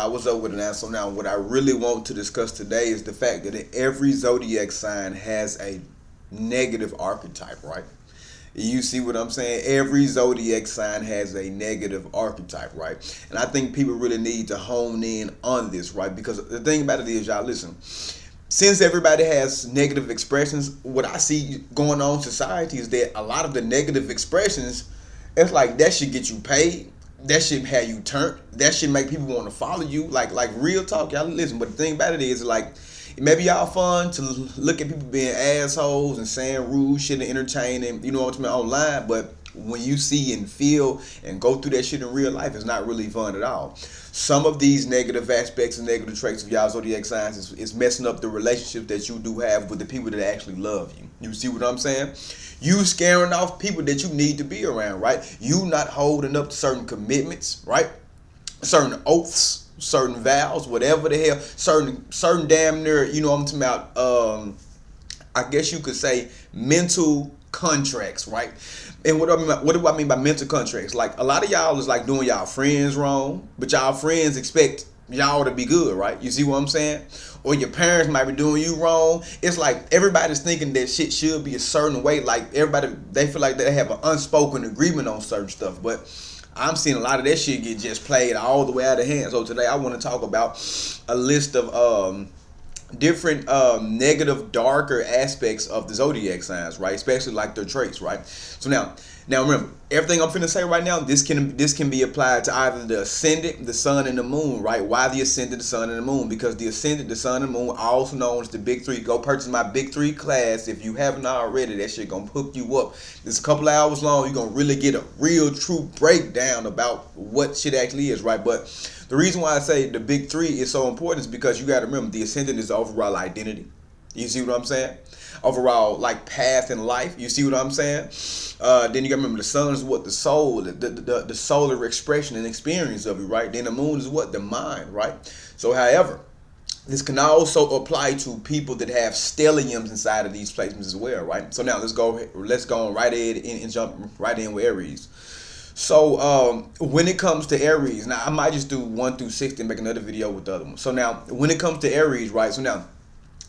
y'all? What's up with it now? So now what I really want to discuss today is the fact that every zodiac sign has a negative archetype, right? You see what I'm saying? Every zodiac sign has a negative archetype, right? And I think people really need to hone in on this, right? Because the thing about it is, y'all, listen, since everybody has negative expressions, what I see going on in society is that a lot of the negative expressions, it's like that should get you paid. That should have you turned. That should make people want to follow you. Like real talk, y'all listen. But the thing about it is, like, maybe y'all fun to look at people being assholes and saying rude shit and entertaining, you know what I mean, online. But when you see and feel and go through that shit in real life, it's not really fun at all. Some of these negative aspects and negative traits of y'all zodiac signs is messing up the relationship that you do have with the people that actually love you. You see what I'm saying? You scaring off people that you need to be around, right? You not holding up to certain commitments, right? Certain oaths, certain vows, whatever the hell, certain damn near, you know what I'm talking about, I guess you could say mental contracts, right? And what do I mean by mental contracts? Like, a lot of y'all is like doing y'all friends wrong, but y'all friends expect y'all to be good, right? You see what I'm saying? Or your parents might be doing you wrong. It's like everybody's thinking that shit should be a certain way. Like, everybody, they feel like they have an unspoken agreement on certain stuff. But I'm seeing a lot of that shit get just played all the way out of hand. So today I want to talk about a list of different negative, darker aspects of the zodiac signs, right? Especially like their traits, right? So now remember, everything I'm finna say right now, this can be applied to either the ascendant, the sun, and the moon, right? Why the ascendant, the sun, and the moon? Because the ascendant, the sun, and the moon, also known as the big three. Go purchase my big three class if you haven't already. That shit gonna hook you up. It's a couple of hours long. You're gonna really get a real, true breakdown about what shit actually is, right? But the reason why I say the big three is so important is because you gotta remember the ascendant is the overall identity. You see what I'm saying? Overall, like, path in life. You see what I'm saying? Then you gotta remember the sun is what? The soul, the solar expression and experience of it, right? Then the moon is what? The mind, right? So, however, this can also apply to people that have stelliums inside of these placements as well, right? So now let's go on right in and jump right in with Aries. So when it comes to Aries, now I might just do 1 through 6 and make another video with the other one. So now when it comes to Aries, right? So now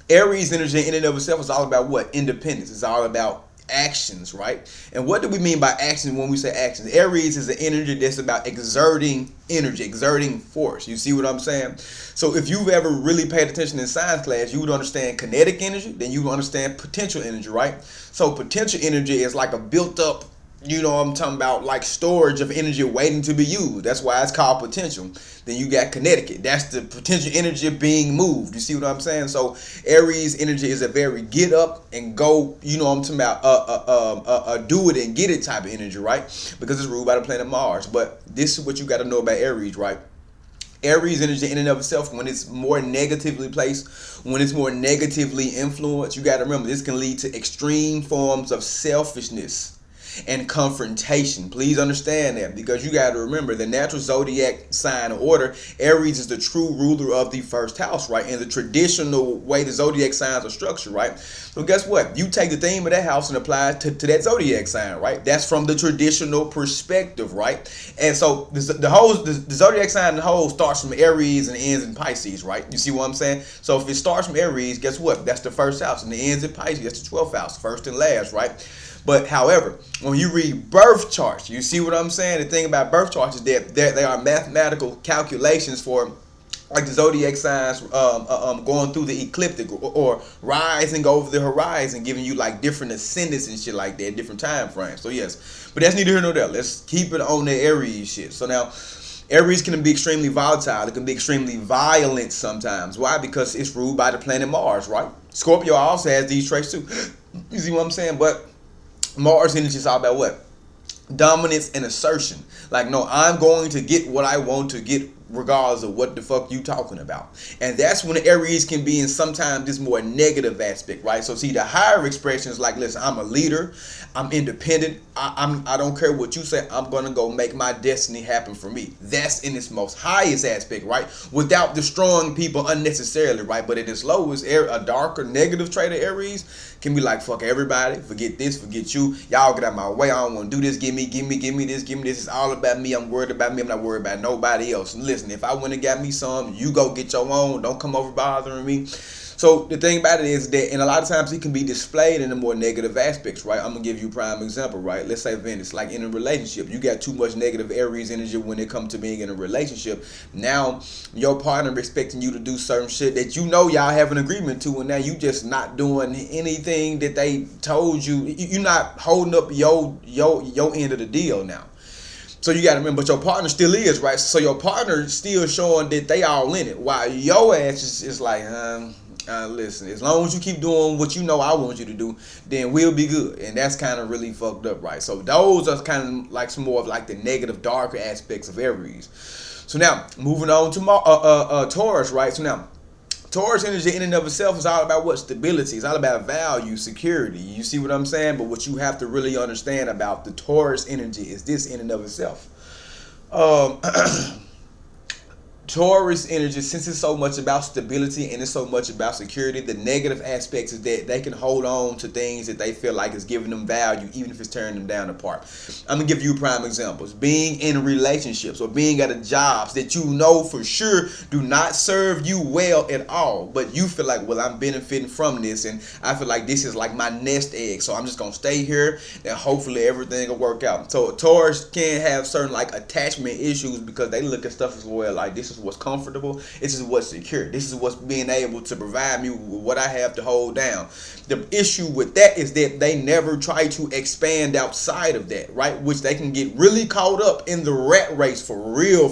Aries energy in and of itself is all about what? Independence. It's all about actions, right? And what do we mean by action when we say actions? Aries is an energy that's about exerting energy, exerting force. You see what I'm saying? So if you've ever really paid attention in science class, you would understand kinetic energy, then you would understand potential energy, right? So potential energy is like a built up, you know what I'm talking about, like storage of energy waiting to be used. That's why it's called potential. Then you got kinetic. That's the potential energy being moved. You see what I'm saying? So Aries energy is a very get up and go, you know what I'm talking about, do it and get it type of energy, right? Because it's ruled by the planet Mars. But this is what you got to know about Aries, right? Aries energy in and of itself, when it's more negatively placed, when it's more negatively influenced, you got to remember this can lead to extreme forms of selfishness and confrontation. Please understand that, because you got to remember the natural zodiac sign order. Aries is the true ruler of the first house, right? In the traditional way the zodiac signs are structured, right? So guess what? You take the theme of that house and apply it to that zodiac sign, right? That's from the traditional perspective, right? And so the zodiac sign in the whole starts from Aries and ends in Pisces, right? You see what I'm saying? So if it starts from Aries, guess what? That's the first house, and it ends in Pisces. That's the 12th house, first and last, right? But however, when you read birth charts, you see what I'm saying? The thing about birth charts is that they are mathematical calculations for, like, the zodiac signs going through the ecliptic or rising over the horizon, giving you like different ascendants and shit like that, different time frames. So yes, but that's neither here nor there. Let's keep it on the Aries shit. So now, Aries can be extremely volatile. It can be extremely violent sometimes. Why? Because it's ruled by the planet Mars, right? Scorpio also has these traits too. You see what I'm saying? But Mars energy is all about what? Dominance and assertion. Like, no, I'm going to get what I want to get regardless of what the fuck you talking about. And that's when the Aries can be in sometimes this more negative aspect, right? So see, the higher expression is like, listen, I'm a leader, I'm independent, I don't care what you say, I'm gonna go make my destiny happen for me. That's in its most highest aspect, right? Without destroying people unnecessarily, right? But at its lowest, a darker negative trait of Aries can be like, fuck everybody, forget this, forget you, y'all get out of my way, I don't want to do this, give me this, it's all about me, I'm worried about me, I'm not worried about nobody else. And listen, listen, if I went and got me some, you go get your own. Don't come over bothering me. So the thing about it is that, and a lot of times it can be displayed in the more negative aspects, right? I'm gonna give you a prime example, right? Let's say Venus, like in a relationship, you got too much negative Aries energy when it comes to being in a relationship. Now your partner expecting you to do certain shit that you know y'all have an agreement to, and now you just not doing anything that they told you. You're not holding up your end of the deal now. So you got to remember, but your partner still is, right? So your partner still showing that they all in it, while your ass is like, listen, as long as you keep doing what you know I want you to do, then we'll be good. And that's kind of really fucked up, right? So those are kind of like some more of like the negative, darker aspects of Aries. So now, moving on to Taurus, right? So now, Taurus energy in and of itself is all about what? Stability. It's all about value, security. You see what I'm saying? But what you have to really understand about the Taurus energy is this in and of itself. Taurus energy, since it's so much about stability and it's so much about security, the negative aspects is that they can hold on to things that they feel like is giving them value, even if it's tearing them down apart. I'm gonna give you prime examples. Being in relationships or being at a jobs that you know for sure do not serve you well at all, but you feel like, well, I'm benefiting from this, and I feel like this is like my nest egg, so I'm just gonna stay here and hopefully everything will work out. So Taurus can have certain like attachment issues because they look at stuff as well like, this is what's comfortable, this is what's secure, this is what's being able to provide me with what I have to hold down. The issue with that is that they never try to expand outside of that, right? Which they can get really caught up in the rat race for real.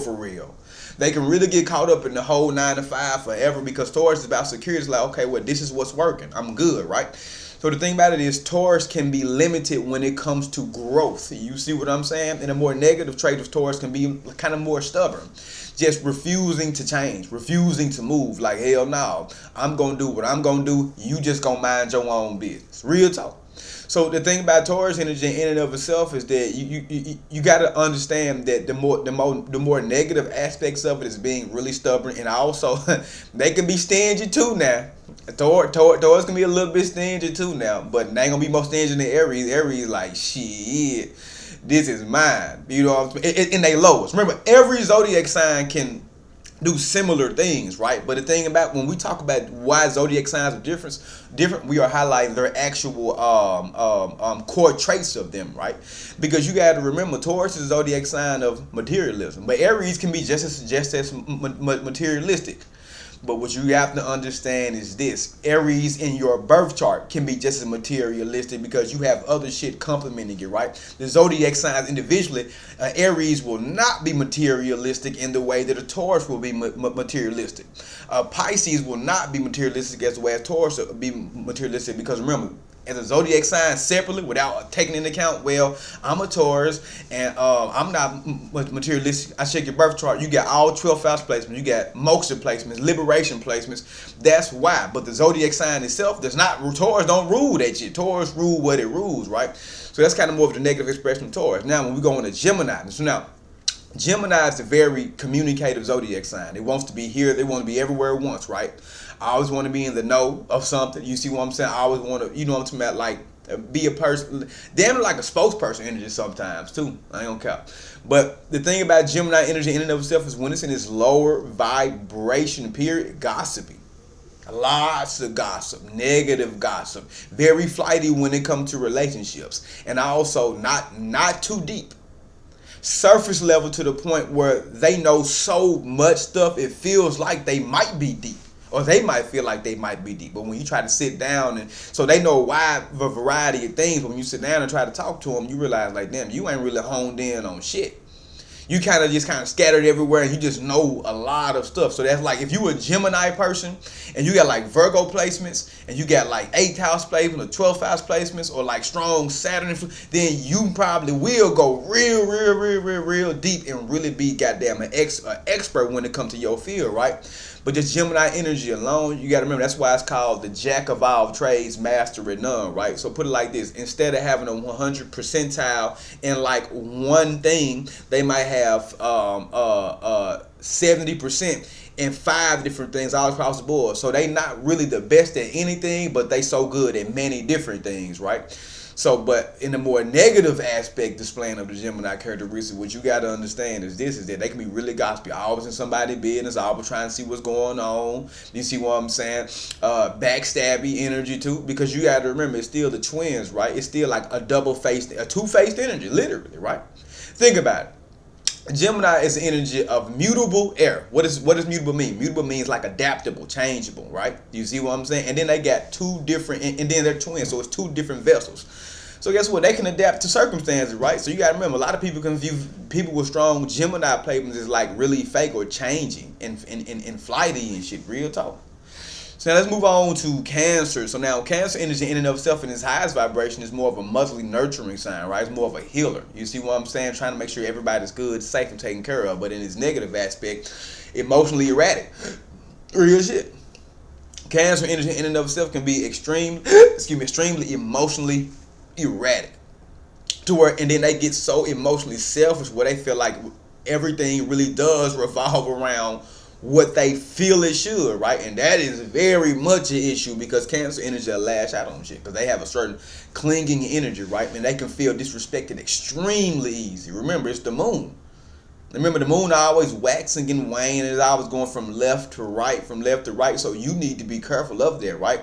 They can really get caught up in the whole 9 to 5 forever because Taurus is about security. It's like, okay, well, this is what's working, I'm good, right? So the thing about it is Taurus can be limited when it comes to growth. You see what I'm saying? And a more negative trait of Taurus can be kind of more stubborn. Just refusing to change, refusing to move. Like, hell no, I'm going to do what I'm going to do. You just going to mind your own business. Real talk. So the thing about Taurus energy in and of itself is that you got to understand that the more negative aspects of it is being really stubborn, and also they can be stingy too now. Taurus can be a little bit stingy too now, but they ain't gonna be more stingy than Aries. Aries like, shit, this is mine. You know what I'm saying? In they lowest. Remember, every zodiac sign can do similar things, right? But the thing about when we talk about why zodiac signs are different, we are highlighting their actual core traits of them, right? Because you got to remember, Taurus is a zodiac sign of materialism, but Aries can be just as materialistic. But what you have to understand is this: Aries in your birth chart can be just as materialistic because you have other shit complementing it, right? The zodiac signs individually, Aries will not be materialistic in the way that a Taurus will be materialistic. Pisces will not be materialistic as the way a Taurus will be materialistic, because remember, as a zodiac sign separately, without taking into account, well, I'm a Taurus and I'm not materialistic. I check your birth chart, you got all 12 house placements, you got moksha placements, liberation placements. That's why. But the zodiac sign itself does not, Taurus don't rule that shit. Taurus rule what it rules, right? So that's kind of more of the negative expression of Taurus. Now when we go into Gemini, so now Gemini is a very communicative zodiac sign. It wants to be here, they want to be everywhere at once, right? I always want to be in the know of something. You see what I'm saying? I always want to, you know what I'm talking about, like be a person, damn like a spokesperson energy sometimes too. I ain't gonna count. But the thing about Gemini energy in and of itself is when it's in its lower vibration period, gossipy. Lots of gossip, negative gossip, very flighty when it comes to relationships, and also not too deep. Surface level to the point where they know so much stuff it feels like they might be deep, or they might feel like they might be deep. But when you try to sit down, and so they know a wide variety of things, but when you sit down and try to talk to them, you realize like, damn, you ain't really honed in on shit. You kind of scattered everywhere, and you just know a lot of stuff. So that's like if you a Gemini person and you got like Virgo placements and you got like 8th house placements or 12th house placements or like strong Saturn, then you probably will go real deep and really be goddamn an expert when it comes to your field, right? But this Gemini energy alone, you got to remember, that's why it's called the jack of all trades, master in none, right? So put it like this: instead of having a 100 percentile in like one thing, they might have 70% in 5 different things all across the board. So they not really the best at anything, but they so good at many different things, right? So, but in the more negative aspect displaying of the Gemini characteristic, what you got to understand is this, is that they can be really gossipy, always in somebody's business, always trying to see what's going on. You see what I'm saying? Backstabby energy too, because you got to remember, it's still the twins, right? It's still like a two-faced energy, literally, right? Think about it. Gemini is the energy of mutable air. What does mutable mean? Mutable means like adaptable, changeable, right? You see what I'm saying? And then they got two different, and then they're twins, so it's two different vessels. So guess what? They can adapt to circumstances, right? So you got to remember, a lot of people confuse people with strong Gemini placements as like really fake or changing and flighty and shit. Real talk. So now let's move on to Cancer. So now Cancer energy in and of itself in its highest vibration is more of a motherly nurturing sign, right? It's more of a healer. You see what I'm saying? Trying to make sure everybody's good, safe, and taken care of. But in its negative aspect, emotionally erratic. Real shit. Cancer energy in and of itself can be extremely emotionally erratic. To where, and then they get so emotionally selfish where they feel like everything really does revolve around what they feel it should, right? And that is very much an issue because Cancer energy will lash out on shit because they have a certain clinging energy, right? And they can feel disrespected extremely easy. Remember, it's the moon. Remember, the moon always waxing and waning, and it's always going from left to right, so you need to be careful of that, right?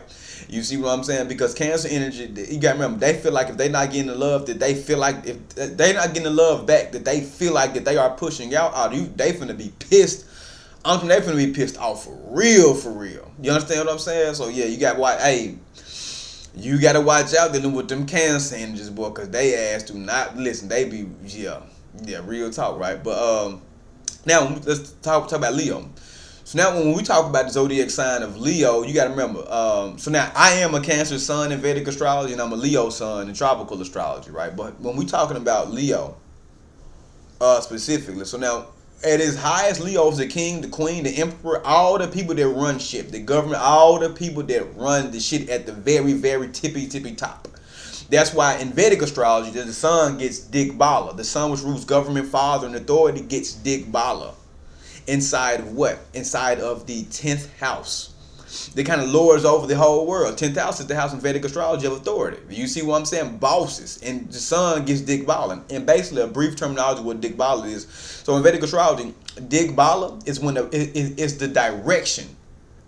You see what I'm saying? Because Cancer energy, you gotta remember, they feel like if they're not getting the love that they feel like, if they're not getting the love back that they feel like that they are pushing out, they finna be pissed. They finna be pissed off for real. You understand what I'm saying? So yeah, you gotta watch out dealing with them Cancer energies, boy, cause they ass do not listen. They be real talk, right? But now let's talk about Leo. So now when we talk about the zodiac sign of Leo, you gotta remember. So now I am a Cancer sun in Vedic astrology, and I'm a Leo sun in tropical astrology, right? But when we talking about Leo, specifically, so now, at its highest, Leo is the king, the queen, the emperor, all the people that run shit, the government, all the people that run the shit at the very, very tippy top. That's why in Vedic astrology, the sun gets Digbala. The sun, which rules government, father, and authority, gets Digbala. Inside of what? Inside of the 10th house. They kind of lords over the whole world. 10th house is the house in Vedic astrology of authority. You see what I'm saying? Bosses. And the sun gets Digbala. And basically, a brief terminology of what Digbala is. So in Vedic astrology, Digbala is when it's the direction.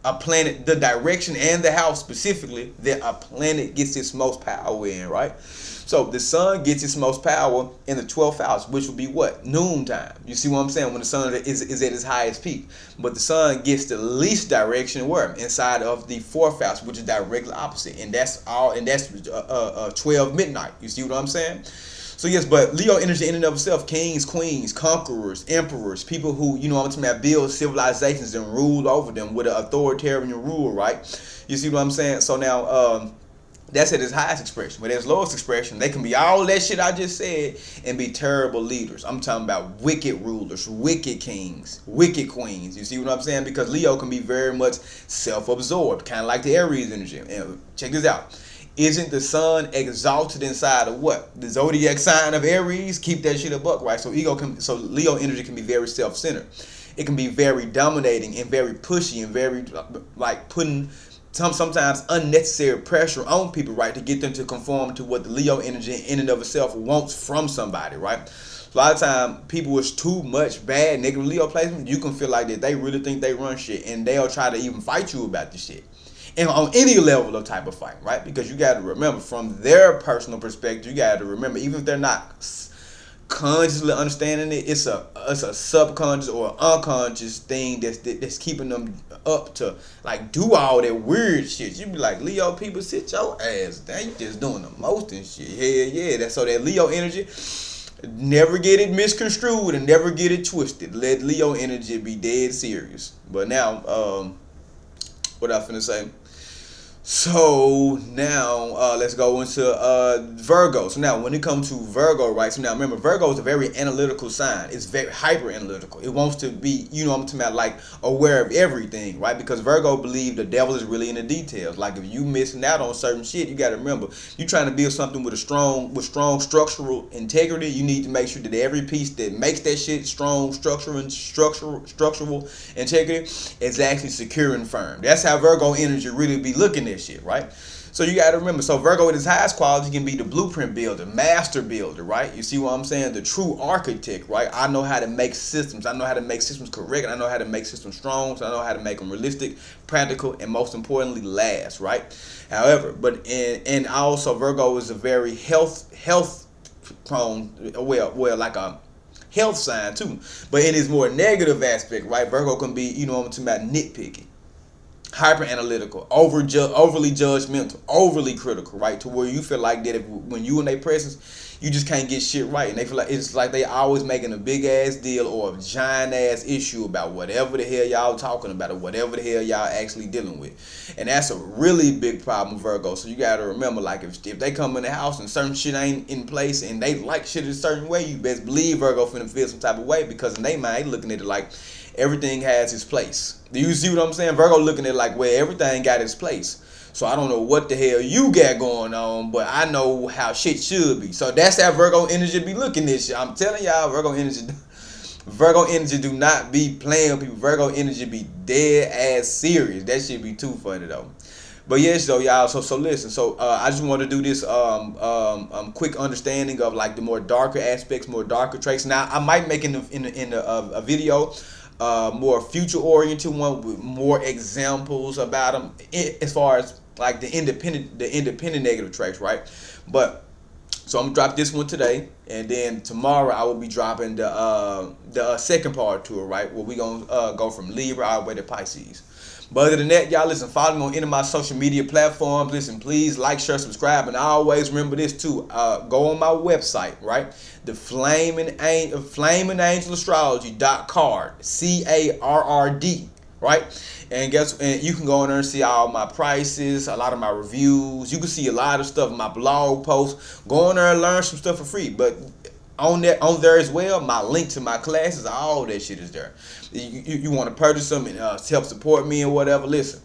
A planet, the direction and the house specifically that a planet gets its most power in, right? So the sun gets its most power in the 12th house, which would be what? Noontime. You see what I'm saying? When the sun is at its highest peak. But the sun gets the least direction where? Inside of the 4th house, which is directly opposite. And that's 12 midnight. You see what I'm saying? So yes, but Leo energy in and of itself, kings, queens, conquerors, emperors, people who, I'm talking about, build civilizations and rule over them with an authoritarian rule, right? You see what I'm saying? So now, that's at its highest expression. But at its lowest expression, they can be all that shit I just said and be terrible leaders. I'm talking about wicked rulers, wicked kings, wicked queens. You see what I'm saying? Because Leo can be very much self-absorbed, kind of like the Aries energy. And check this out. Isn't the sun exalted inside of what? The zodiac sign of Aries? Keep that shit a buck, right? So Leo energy can be very self-centered. It can be very dominating and very pushy and very like putting sometimes unnecessary pressure on people, right, to get them to conform to what the Leo energy in and of itself wants from somebody, right? A lot of time, people with too much bad negative Leo placement, you can feel like that they really think they run shit, and they'll try to even fight you about this shit. And on any level of type of fight, right? Because you got to remember, from their personal perspective, you got to remember, even if they're not consciously understanding it, it's a subconscious or unconscious thing that's keeping them up to like do all that weird shit. You be like, Leo people, sit your ass down. You just doing the most and shit. Yeah. That's so that Leo energy, never get it misconstrued and never get it twisted. Let Leo energy be dead serious. But now, what I finna say? So now let's go into Virgo. So now when it comes to Virgo, right? So now remember, Virgo is a very analytical sign. It's very hyper analytical. It wants to be, I'm talking about, like aware of everything, right? Because Virgo believe the devil is really in the details. Like if you missing out on certain shit, you got to remember, you trying to build something with strong structural integrity. You need to make sure that every piece that makes that shit strong, structural integrity is actually secure and firm. That's how Virgo energy really be looking at that shit, right? So you got to remember, so Virgo at its highest quality can be the blueprint builder, master builder, right? You see what I'm saying? The true architect, right? I know how to make systems. I know how to make systems correct. I know how to make systems strong. So I know how to make them realistic, practical, and most importantly, last, right? However, and also Virgo is a very health prone, well, like a health sign too. But in its more negative aspect, right? Virgo can be, you know what I'm talking about, nitpicky, hyper analytical, overly judgmental, overly critical, right? To where you feel like that when you in their presence, you just can't get shit right, and they feel like it's like they always making a big ass deal or a giant ass issue about whatever the hell y'all talking about or whatever the hell y'all actually dealing with, and that's a really big problem, Virgo. So you gotta remember, like if they come in the house and certain shit ain't in place and they like shit a certain way, you best believe Virgo finna feel some type of way, because in their mind they looking at it like everything has its place. Do you see what I'm saying? Virgo looking at it like, well, everything got its place. So I don't know what the hell you got going on, but I know how shit should be. So that's how Virgo energy be looking at shit. I'm telling y'all, Virgo energy do not be playing with people. Virgo energy be dead ass serious. That shit be too funny though. But yes, though, y'all. So listen. So I just want to do this quick understanding of like the more darker aspects, more darker traits. Now I might make in a video more future oriented one with more examples about them as far as like the independent negative traits, right? But so I'm gonna drop this one today, and then tomorrow I will be dropping the second part to it, right? Where we gonna go from Libra all the way to Pisces. But other than that, y'all, listen, follow me on any of my social media platforms. Listen, please like, share, subscribe, and always remember this too. Go on my website, right? The Flaming Angel Astrology.card, CARRD, right? And you can go in there and see all my prices, a lot of my reviews. You can see a lot of stuff in my blog posts. Go in there and learn some stuff for free. But on there as well, my link to my classes, all that shit is there. You want to purchase them and help support me or whatever, listen,